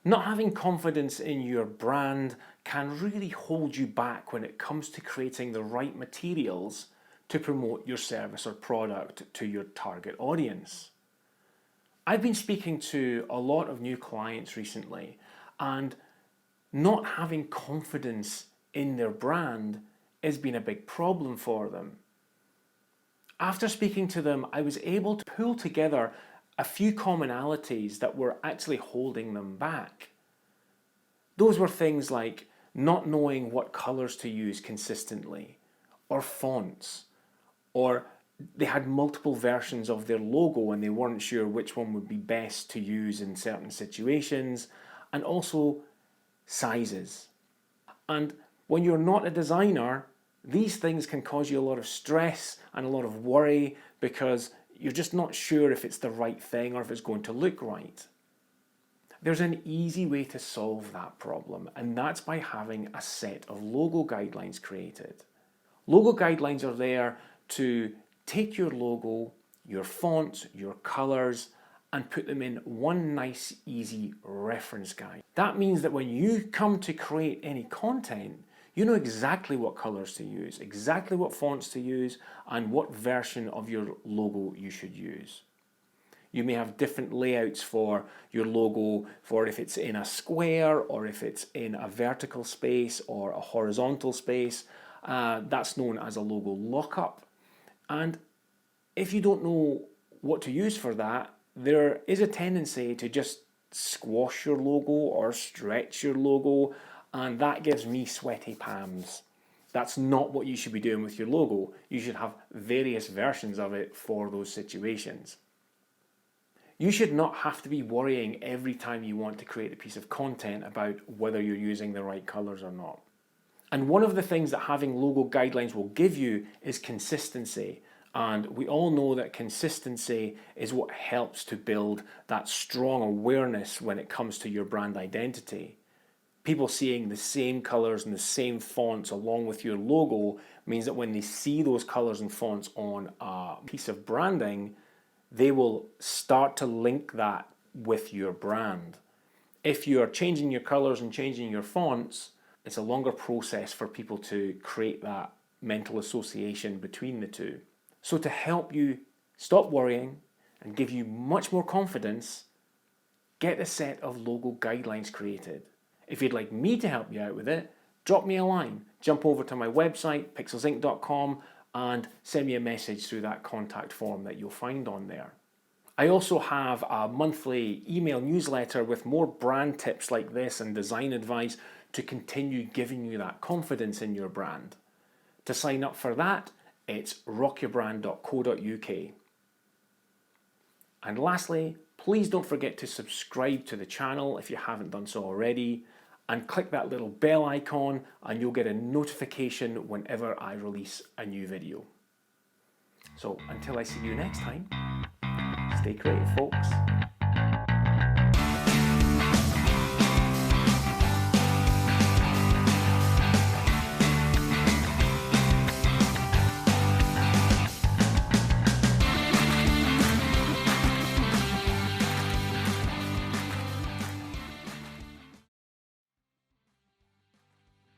Not having confidence in your brand can really hold you back when it comes to creating the right materials to promote your service or product to your target audience. I've been speaking to a lot of new clients recently, and not having confidence in their brand has been a big problem for them. After speaking to them, I was able to pull together a few commonalities that were actually holding them back. Those were things like not knowing what colors to use consistently, or fonts, or they had multiple versions of their logo and they weren't sure which one would be best to use in certain situations, and also sizes. And when you're not a designer, these things can cause you a lot of stress and a lot of worry because you're just not sure if it's the right thing or if it's going to look right. There's an easy way to solve that problem, and that's by having a set of logo guidelines created. Logo guidelines are there to take your logo, your fonts, your colors, and put them in one nice, easy reference guide. That means that when you come to create any content, you know exactly what colors to use, exactly what fonts to use, and what version of your logo you should use. You may have different layouts for your logo, for if it's in a square or if it's in a vertical space or a horizontal space. That's known as a logo lockup. And if you don't know what to use for that, there is a tendency to just squash your logo or stretch your logo, and that gives me sweaty palms. That's not what you should be doing with your logo. You should have various versions of it for those situations. You should not have to be worrying every time you want to create a piece of content about whether you're using the right colors or not. And one of the things that having logo guidelines will give you is consistency. And we all know that consistency is what helps to build that strong awareness when it comes to your brand identity. People seeing the same colors and the same fonts along with your logo means that when they see those colors and fonts on a piece of branding, they will start to link that with your brand. If you're changing your colors and changing your fonts, it's a longer process for people to create that mental association between the two. So to help you stop worrying and give you much more confidence, get a set of logo guidelines created. If you'd like me to help you out with it, drop me a line. Jump over to my website, pixelsinc.com, and send me a message through that contact form that you'll find on there. I also have a monthly email newsletter with more brand tips like this and design advice to continue giving you that confidence in your brand. To sign up for that, it's rockyourbrand.co.uk. And lastly, please don't forget to subscribe to the channel if you haven't done so already, and click that little bell icon and you'll get a notification whenever I release a new video. So until I see you next time, stay creative, folks.